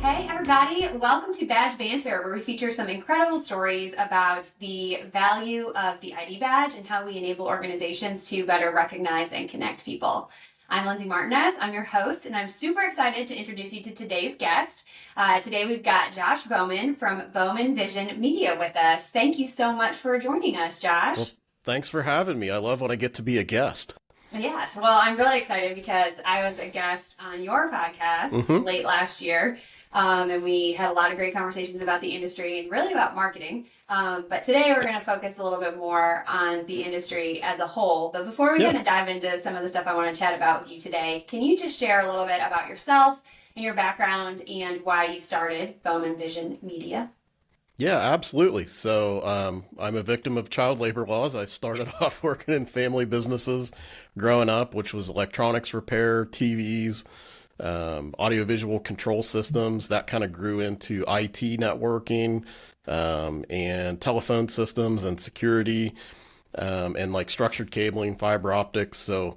Hey everybody, welcome to Badge Banter, where we feature some incredible stories about the value of the ID badge and how we enable organizations to better recognize and connect people. I'm Lindsay Martinez, I'm your host, and I'm super excited to introduce you to today's guest. Today we've got Josh Bowman from Bowman Vision Media with us. Thank you so much for joining us, Josh. Well, thanks for having me. I love when I get to be a guest. Yes, well, I'm really excited because I was a guest on your podcast late last year, and we had a lot of great conversations about the industry and really about marketing. But today we're going to focus a little bit more on the industry as a whole. But before we kind of dive into some of the stuff I want to chat about with you today, can you just share a little bit about yourself and your background and why you started Bowman Vision Media? Yeah, absolutely. So I'm a victim of child labor laws. I started off working in family businesses growing up, which was electronics repair, TVs, audiovisual control systems. That kind of grew into IT networking and telephone systems and security and like structured cabling, fiber optics. So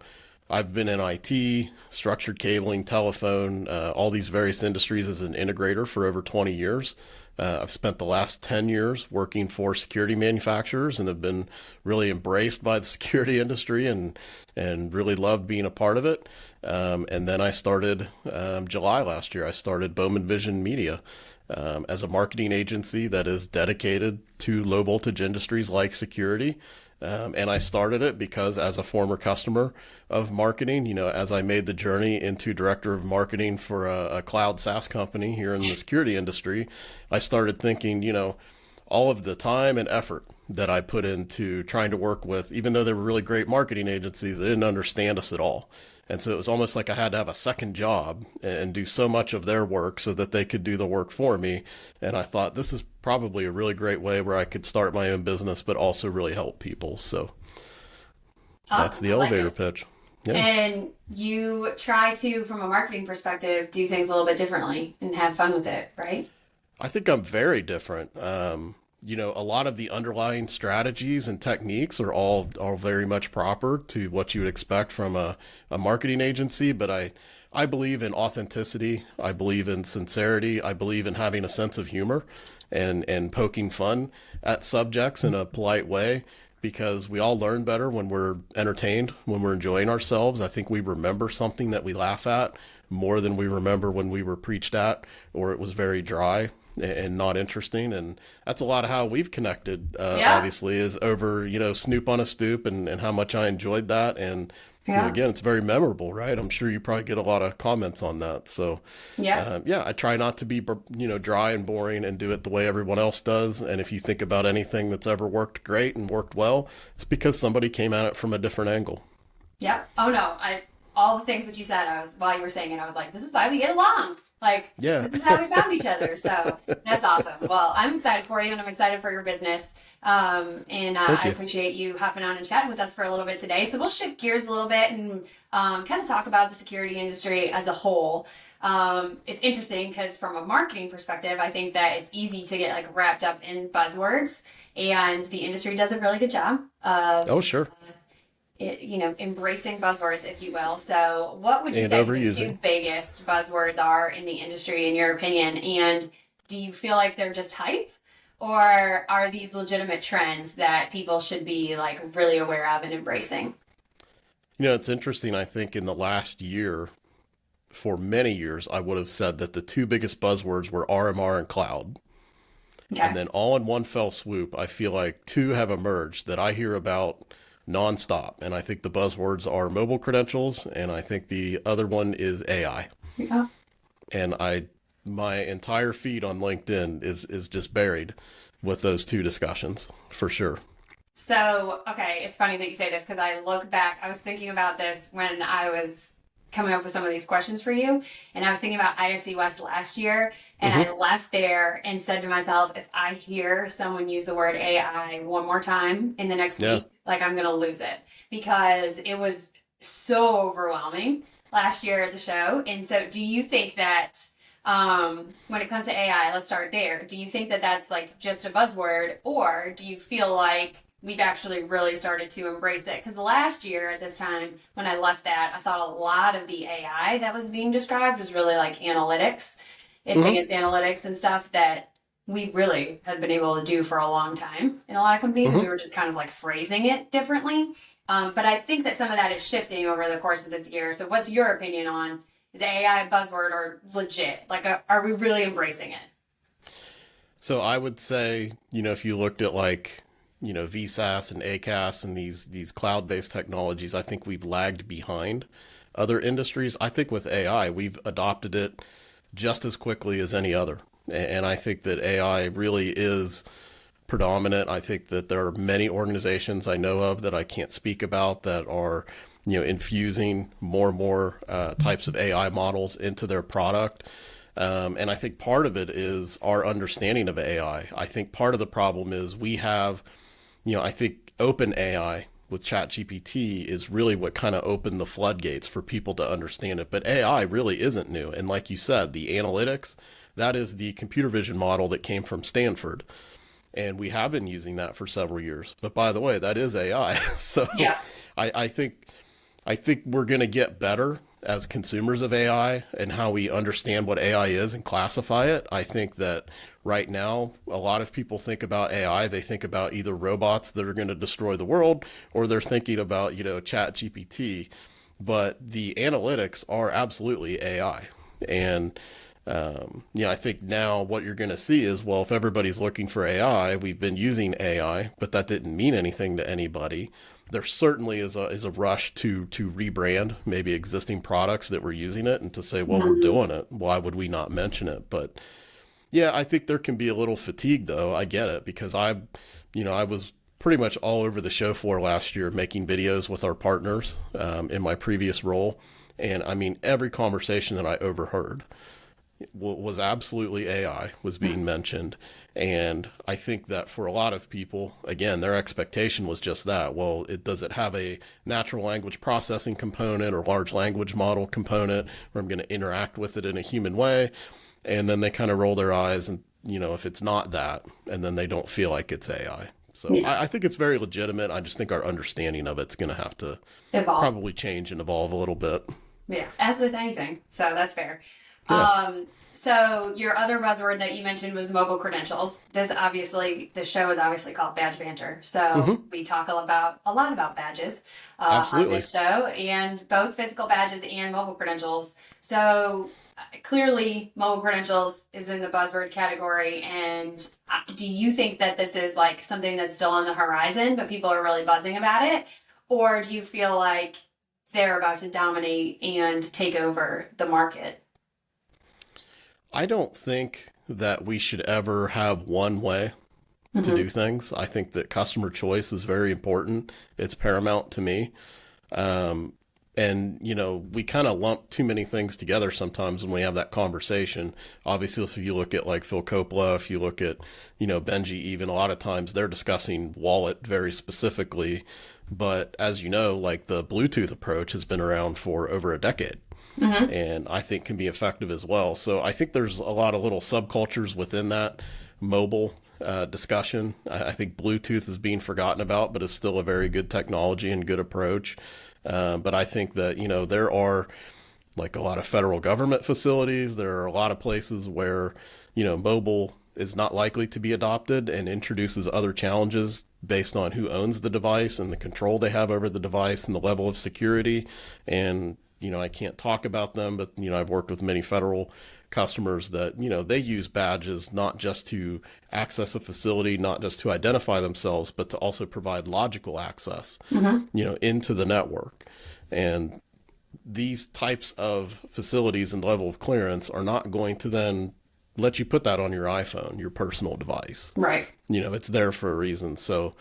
I've been in IT, structured cabling, telephone, all these various industries as an integrator for over 20 years. I've spent the last 10 years working for security manufacturers and have been really embraced by the security industry and really loved being a part of it. And then I started July last year, I started Bowman Vision Media as a marketing agency that is dedicated to low voltage industries like security. And I started it because as a former customer of marketing, you know, as I made the journey into director of marketing for a cloud SaaS company here in the security industry, I started thinking, you know, all of the time and effort that I put into trying to work with, even though they were really great marketing agencies, they didn't understand us at all. And so it was almost like I had to have a second job and do so much of their work so that they could do the work for me. And I thought this is probably a really great way where I could start my own business, but also really help people. So that's the elevator pitch. Yeah. And you try to, from a marketing perspective, do things a little bit differently and have fun with it, right? I think I'm very different. You know, a lot of the underlying strategies and techniques are all very much proper to what you would expect from a marketing agency. But I believe in authenticity. I believe in sincerity. I believe in having a sense of humor and poking fun at subjects in a polite way, because we all learn better when we're entertained, when we're enjoying ourselves. I think we remember something that we laugh at more than we remember when we were preached at or it was very dry and not interesting. And that's a lot of how we've connected, obviously, is over, you know, Snoop on a Stoop and how much I enjoyed that. And you know, again, it's very memorable, right? I'm sure you probably get a lot of comments on that. So I try not to be, you know, dry and boring and do it the way everyone else does. And if you think about anything that's ever worked great and worked well, it's because somebody came at it from a different angle. Yeah. Oh no, all the things that you said, while you were saying it, I was like, this is why we get along. Like, this is how we found each other. So that's awesome. Well, I'm excited for you and I'm excited for your business. I appreciate you hopping on and chatting with us for a little bit today. So we'll shift gears a little bit and kind of talk about the security industry as a whole. It's interesting because from a marketing perspective, I think that it's easy to get like wrapped up in buzzwords, and the industry does a really good job of embracing buzzwords, if you will. So what would you say the two biggest buzzwords are in the industry, in your opinion? And do you feel like they're just hype, or are these legitimate trends that people should be like really aware of and embracing? You know, it's interesting. I think in the last year, for many years, I would have said that the two biggest buzzwords were RMR and cloud. Okay. And then all in one fell swoop, I feel like two have emerged that I hear about nonstop. And I think the buzzwords are mobile credentials, and I think the other one is AI. Yeah. And my entire feed on LinkedIn is just buried with those two discussions for sure. So, okay, it's funny that you say this because I look back, I was thinking about this when I was coming up with some of these questions for you, and I was thinking about ISC West last year, and I left there and said to myself, if I hear someone use the word AI one more time in the next week, like I'm going to lose it, because it was so overwhelming last year at the show. And so do you think that when it comes to AI, let's start there. Do you think that that's like just a buzzword, or do you feel like we've actually really started to embrace it? Because last year at this time, when I left that, I thought a lot of the AI that was being described was really like analytics. Hmm. advanced analytics and stuff that we really have been able to do for a long time in a lot of companies, and we Hmm. were just kind of like phrasing it differently. But I think that some of that is shifting over the course of this year. So, what's your opinion on is AI a buzzword or legit? Like, are we really embracing it? So I would say, if you looked at like, VSaaS and ACAS and these cloud-based technologies, I think we've lagged behind other industries. I think with AI, we've adopted it just as quickly as any other. And I think that AI really is predominant. I think that there are many organizations I know of that I can't speak about that are, infusing more and more types of AI models into their product. And I think part of it is our understanding of AI. I think part of the problem is we have, I think open AI with ChatGPT is really what kind of opened the floodgates for people to understand it. But AI really isn't new. And like you said, the analytics, that is the computer vision model that came from Stanford. And we have been using that for several years. But by the way, that is AI. So Yeah. I think we're going to get better as consumers of AI and how we understand what AI is and classify it. I think that right now, a lot of people think about AI, they think about either robots that are going to destroy the world or they're thinking about, Chat GPT. But the analytics are absolutely AI. And I think now what you're going to see is, well, if everybody's looking for AI, we've been using AI, but that didn't mean anything to anybody. There certainly is a rush to rebrand maybe existing products that were using it and to say, well, we're Mhm. doing it. Why would we not mention it? But yeah, I think there can be a little fatigue though. I get it because I was pretty much all over the show floor last year making videos with our partners in my previous role. And I mean, every conversation that I overheard was absolutely AI was being mentioned. And I think that for a lot of people, again, their expectation was just that. Well, does it have a natural language processing component or large language model component where I'm going to interact with it in a human way? And then they kind of roll their eyes and, if it's not that, and then they don't feel like it's AI. So Yeah. I think it's very legitimate. I just think our understanding of it's going to have to Evolve. probably change and evolve a little bit. Yeah, as with anything. So that's fair. Yeah. So your other buzzword that you mentioned was mobile credentials. This show is obviously called Badge Banter. So Hmm. we talk a lot about badges on Absolutely. this show, and both physical badges and mobile credentials. So clearly, mobile credentials is in the buzzword category. And do you think that this is like something that's still on the horizon, but people are really buzzing about it? Or do you feel like they're about to dominate and take over the market? I don't think that we should ever have one way to Hmm. do things. I think that customer choice is very important. It's paramount to me. Um, and, we kind of lump too many things together sometimes when we have that conversation. Obviously, if you look at like Phil Coppola, if you look at, Benji, even a lot of times they're discussing wallet very specifically. But as you know, like the Bluetooth approach has been around for over a decade Hmm. and I think can be effective as well. So I think there's a lot of little subcultures within that mobile discussion. I think Bluetooth is being forgotten about, but is still a very good technology and good approach. But I think that, there are like a lot of federal government facilities. There are a lot of places where, mobile is not likely to be adopted and introduces other challenges based on who owns the device and the control they have over the device and the level of security. And, I can't talk about them, but, I've worked with many federal customers that, they use badges not just to access a facility, not just to identify themselves, but to also provide logical access, Hmm. into the network. And these types of facilities and level of clearance are not going to then let you put that on your iPhone, your personal device. Right. It's there for a reason. So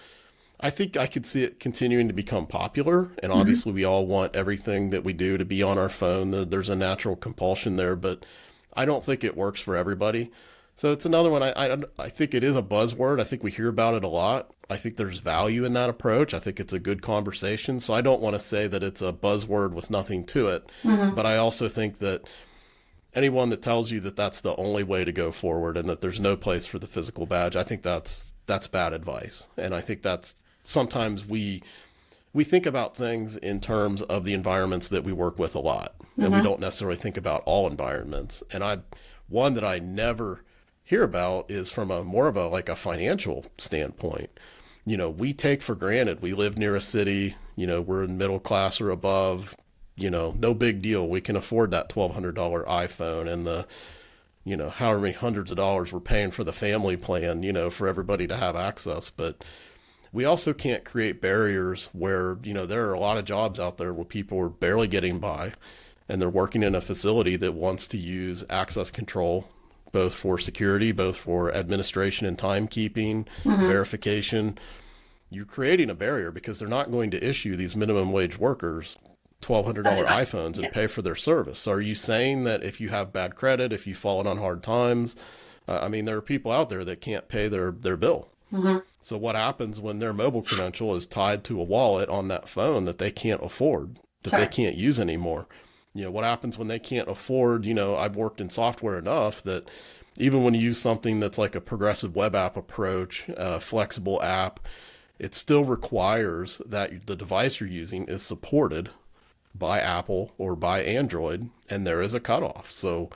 I think I could see it continuing to become popular. And Hmm. obviously, we all want everything that we do to be on our phone. There's a natural compulsion there, but I don't think it works for everybody. So it's another one. I think it is a buzzword. I think we hear about it a lot. I think there's value in that approach. I think it's a good conversation. So I don't want to say that it's a buzzword with nothing to it. Hmm. But I also think that anyone that tells you that that's the only way to go forward and that there's no place for the physical badge, I think that's bad advice. And I think that's sometimes we think about things in terms of the environments that we work with a lot, and we Hmm. don't necessarily think about all environments. And I One that I never hear about is from a more of a like a financial standpoint. We take for granted we live near a city, we're in middle class or above, no big deal. We can afford that $1,200 iPhone and the, however many hundreds of dollars we're paying for the family plan, for everybody to have access. But we also can't create barriers where, there are a lot of jobs out there where people are barely getting by and they're working in a facility that wants to use access control both for security, both for administration and timekeeping, verification. You're creating a barrier because they're not going to issue these minimum wage workers $1,200 iPhones and pay for their service. So are you saying that if you have bad credit, if you've fallen on hard times, there are people out there that can't pay their bill. So what happens when their mobile credential is tied to a wallet on that phone that they can't afford, that they can't use anymore? What happens when they can't afford, I've worked in software enough that even when you use something that's like a progressive web app approach, a flexible app, it still requires that the device you're using is supported by Apple or by Android, and there is a cutoff. So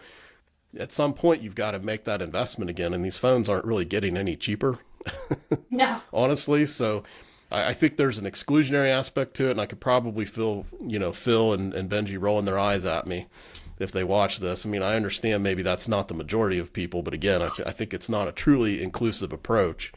at some point, you've got to make that investment again, and these phones aren't really getting any cheaper. No. Honestly. So I think there's an exclusionary aspect to it, and I could probably feel, Phil and Benji rolling their eyes at me if they watch this. I understand maybe that's not the majority of people, but again, I think it's not a truly inclusive approach.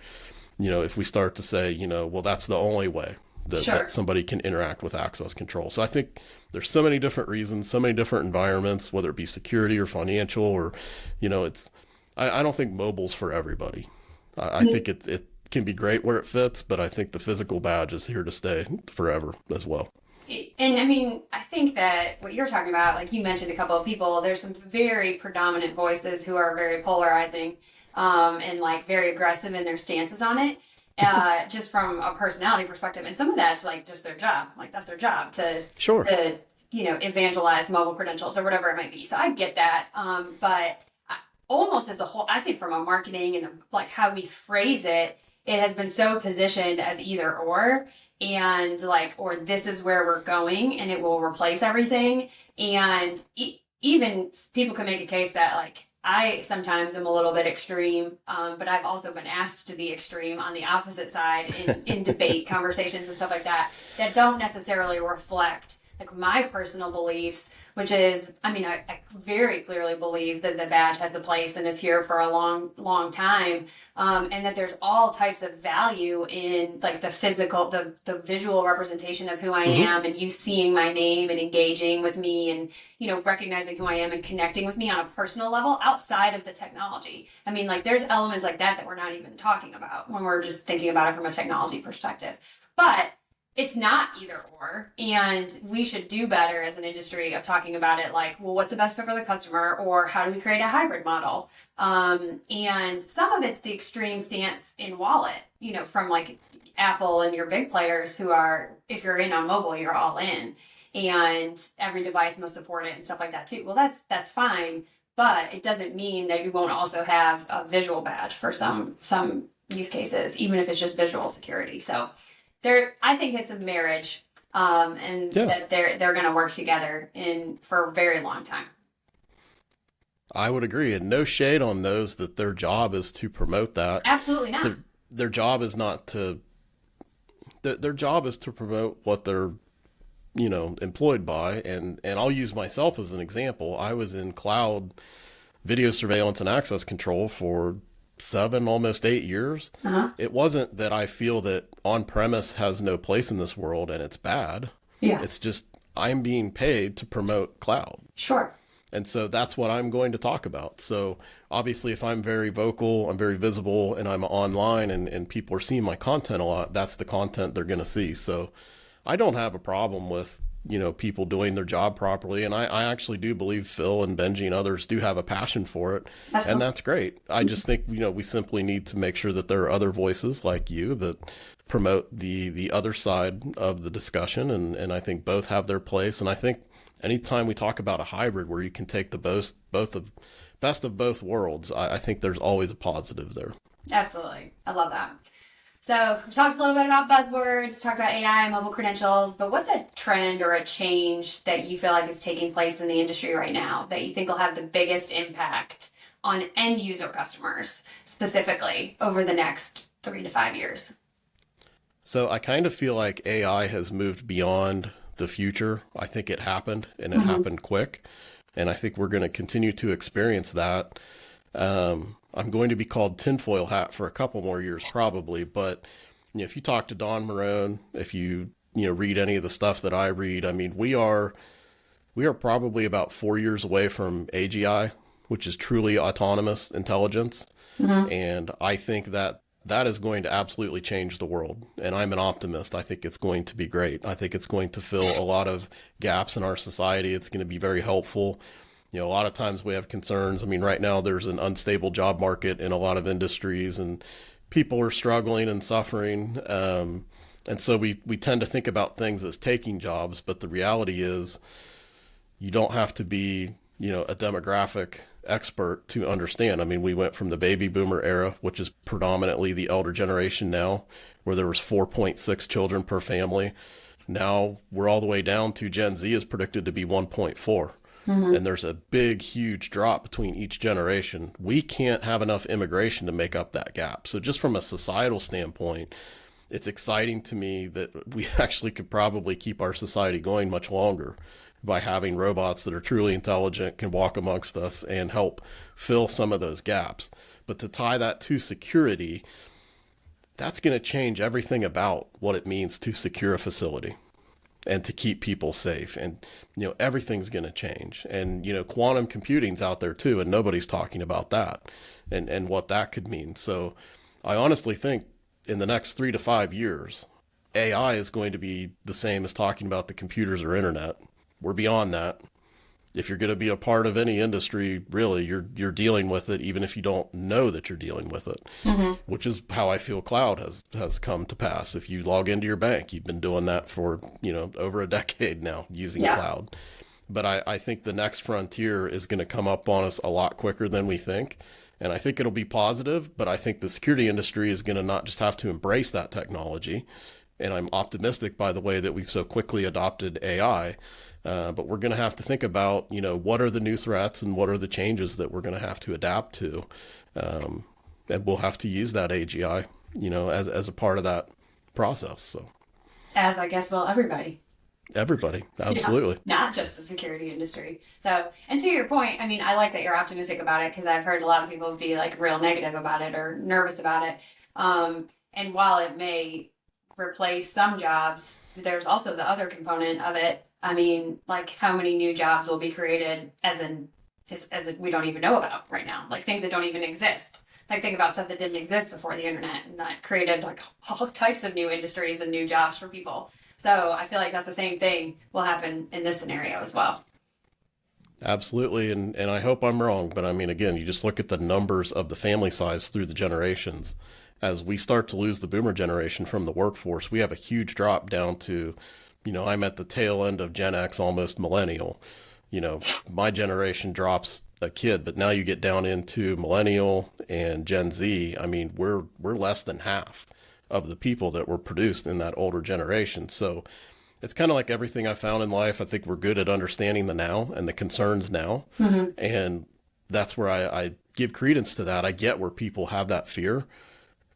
If we start to say, well, that's the only way that somebody can interact with access control. So I think there's so many different reasons, so many different environments, whether it be security or financial or, I don't think mobile's for everybody. I think it can be great where it fits, but I think the physical badge is here to stay forever as well. And I think that what you're talking about, like you mentioned a couple of people, there's some very predominant voices who are very polarizing, and like very aggressive in their stances on it, just from a personality perspective. And some of that's like just their job. Like that's their job to evangelize mobile credentials or whatever it might be. So I get that. But almost as a whole, I think from a marketing and like how we phrase it, it has been so positioned as either or, and like, or this is where we're going and it will replace everything. And even people can make a case that like, I sometimes am a little bit extreme, but I've also been asked to be extreme on the opposite side in debate conversations and stuff like that, that don't necessarily reflect like my personal beliefs, which is, I very clearly believe that the badge has a place and it's here for a long, long time. And that there's all types of value in like the physical, the visual representation of who I am, and you seeing my name and engaging with me and, recognizing who I am and connecting with me on a personal level outside of the technology. There's elements like that we're not even talking about when we're just thinking about it from a technology perspective. But it's not either or, and we should do better as an industry of talking about it like, well, what's the best fit for the customer, or how do we create a hybrid model? And some of it's the extreme stance in wallet, from like Apple and your big players who are, if you're in on mobile, you're all in, and every device must support it and stuff like that too. Well, that's fine, but it doesn't mean that you won't also have a visual badge for some use cases, even if it's just visual security. So I think it's a marriage, that they're going to work together for a very long time. I would agree, and no shade on those that their job is to promote that. Absolutely not. Their job is not to. Their job is to promote what they're, employed by, and I'll use myself as an example. I was in cloud video surveillance and access control for 7, almost 8 years. It wasn't that I feel that on-premise has no place in this world and it's bad. Yeah. It's just I'm being paid to promote cloud. Sure. And so that's what I'm going to talk about. So obviously if I'm very vocal, I'm very visible, and I'm online and people are seeing my content a lot, that's the content they're going to see. So I don't have a problem with, people doing their job properly. And I actually do believe Phil and Benji and others do have a passion for it. Absolutely. And that's great. I just think, we simply need to make sure that there are other voices like you that promote the other side of the discussion. And I think both have their place. And I think anytime we talk about a hybrid where you can take the best of both worlds, I think there's always a positive there. Absolutely. I love that. So we talked a little bit about buzzwords, talked about AI, mobile credentials, but what's a trend or a change that you feel like is taking place in the industry right now that you think will have the biggest impact on end user customers specifically over the next 3 to 5 years? So I kind of feel like AI has moved beyond the future. I think it happened and it Hmm. happened quick. And I think we're going to continue to experience that. I'm going to be called tinfoil hat for a couple more years probably, but if you talk to Don Marone, if you read any of the stuff that I read, I mean, we are probably about 4 years away from AGI, which is truly autonomous intelligence. Hmm. And I think that that is going to absolutely change the world. And I'm an optimist. I think it's going to be great. I think it's going to fill a lot of gaps in our society. It's going to be very helpful. A lot of times we have concerns. I mean, right now there's an unstable job market in a lot of industries, and people are struggling and suffering. And so we tend to think about things as taking jobs, but the reality is you don't have to be, a demographic expert to understand. I mean, we went from the baby boomer era, which is predominantly the elder generation now, where there was 4.6 children per family. Now we're all the way down to Gen Z is predicted to be 1.4. Hmm. And there's a big, huge drop between each generation. We can't have enough immigration to make up that gap. So just from a societal standpoint, it's exciting to me that we actually could probably keep our society going much longer by having robots that are truly intelligent, can walk amongst us and help fill some of those gaps. But to tie that to security, that's going to change everything about what it means to secure a facility and to keep people safe. And, everything's going to change. And, quantum computing's out there too, and nobody's talking about that and what that could mean. So I honestly think in the next 3 to 5 years, AI is going to be the same as talking about the computers or internet. We're beyond that. If you're going to be a part of any industry, really, you're dealing with it, even if you don't know that you're dealing with it, Hmm. which is how I feel cloud has come to pass. If you log into your bank, you've been doing that for over a decade now using Yeah. cloud. But I think the next frontier is going to come up on us a lot quicker than we think. And I think it'll be positive, but I think the security industry is going to not just have to embrace that technology. And I'm optimistic by the way that we've so quickly adopted AI. But we're going to have to think about, what are the new threats and what are the changes that we're going to have to adapt to. Um, and we'll have to use that AGI, as a part of that process. So As I guess, well, everybody. everybody, Yeah, absolutely. not just the security industry. So, and to your point, I mean, I like that you're optimistic about it because I've heard a lot of people be like real negative about it or nervous about it. And while it may replace some jobs, there's also the other component of it. I mean, like how many new jobs will be created as in we don't even know about right now, like things that don't even exist. Like think about stuff that didn't exist before the internet and that created like all types of new industries and new jobs for people. So I feel like that's the same thing will happen in this scenario as well. Absolutely. And I hope I'm wrong. But I mean, again, you just look at the numbers of the family size through the generations. As we start to lose the boomer generation from the workforce, we have a huge drop down to, I'm at the tail end of Gen X, almost millennial. My generation drops a kid, but now you get down into millennial and Gen Z. I mean, we're less than half of the people that were produced in that older generation. So it's kind of like everything I found in life. I think we're good at understanding the now and the concerns now. Mm-hmm. And that's where I give credence to that. I get where people have that fear.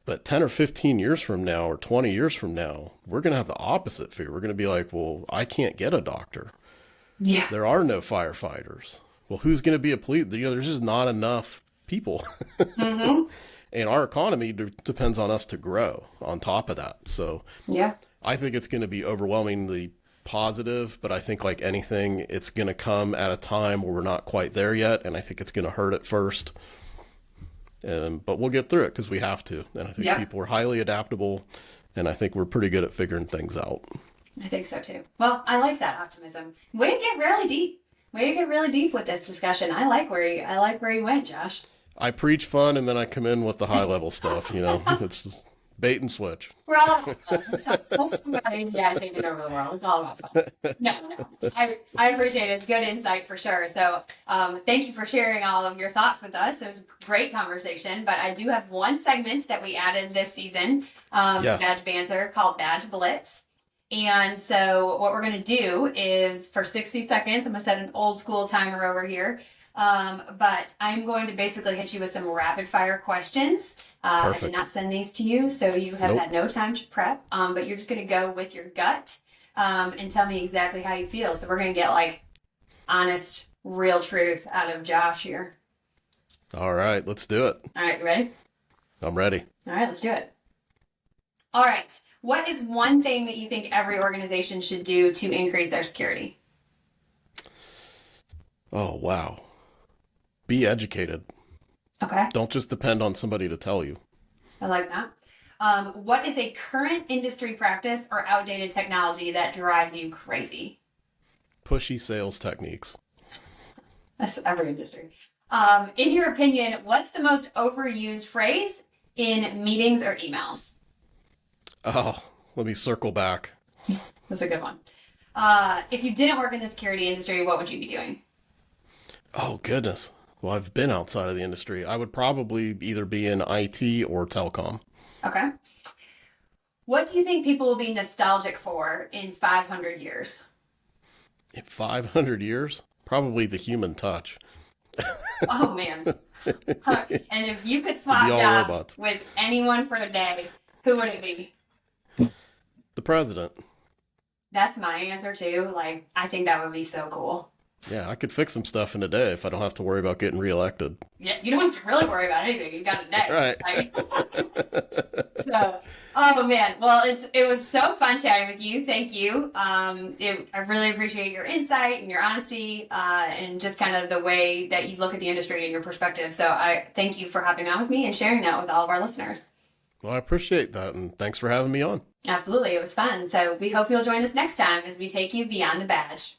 But 10 or 15 years from now or 20 years from now, we're going to have the opposite fear. We're going to be like, well, I can't get a doctor. Yeah. There are no firefighters. Well, who's going to be a police? There's just not enough people. Mm-hmm. And our economy depends on us to grow on top of that. So Yeah. I think it's going to be overwhelmingly positive, but I think like anything, it's going to come at a time where we're not quite there yet. And I think it's going to hurt at first. But we'll get through it because we have to. And I think Yep. people are highly adaptable. And I think we're pretty good at figuring things out. I think so too. Well, I like that optimism. Way to get really deep. Way to get really deep with this discussion. I like where you went, Josh. I preach fun and then I come in with the high level stuff, it's just bait and switch. We're all about fun. Let's talk about AGI taking over the world. It's all about fun. No, no. I appreciate it. It's good insight for sure. So thank you for sharing all of your thoughts with us. It was a great conversation. But I do have one segment that we added this season, Yes. Badge Banter, called Badge Blitz. And so what we're going to do is for 60 seconds, I'm going to set an old school timer over here. But I'm going to basically hit you with some rapid fire questions. I did Perfect. not send these to you, so you have Nope. had no time to prep. But you're just going to go with your gut and tell me exactly how you feel. So we're going to get like honest, real truth out of Josh here. All right, let's do it. All right, you ready? I'm ready. All right, let's do it. All right. What is one thing that you think every organization should do to increase their security? Oh, wow. Be educated. Okay, Don't just depend on somebody to tell you. I like that. What is a current industry practice or outdated technology that drives you crazy? Pushy sales techniques. That's every industry. In your opinion, what's the most overused phrase in meetings or emails? Oh, let me circle back. That's a good one. If you didn't work in the security industry, what would you be doing? Oh, goodness. Well, I've been outside of the industry. I would probably either be in IT or telecom. Okay. What do you think people will be nostalgic for in 500 years? In 500 years, probably the human touch. Oh, man. And if you could It'd swap be all jobs robots. with anyone for a day, who would it be? The president. That's my answer too. Like, I think that would be so cool. Yeah, I could fix some stuff in a day if I don't have to worry about getting reelected. Yeah, you don't have to really worry about anything. You got a day. Right. Like, so, oh man. Well, it was so fun chatting with you. Thank you. I really appreciate your insight and your honesty, and just kind of the way that you look at the industry and your perspective. So I thank you for hopping on with me and sharing that with all of our listeners. Well, I appreciate that, and thanks for having me on. Absolutely. It was fun. So we hope you'll join us next time as we take you beyond the badge.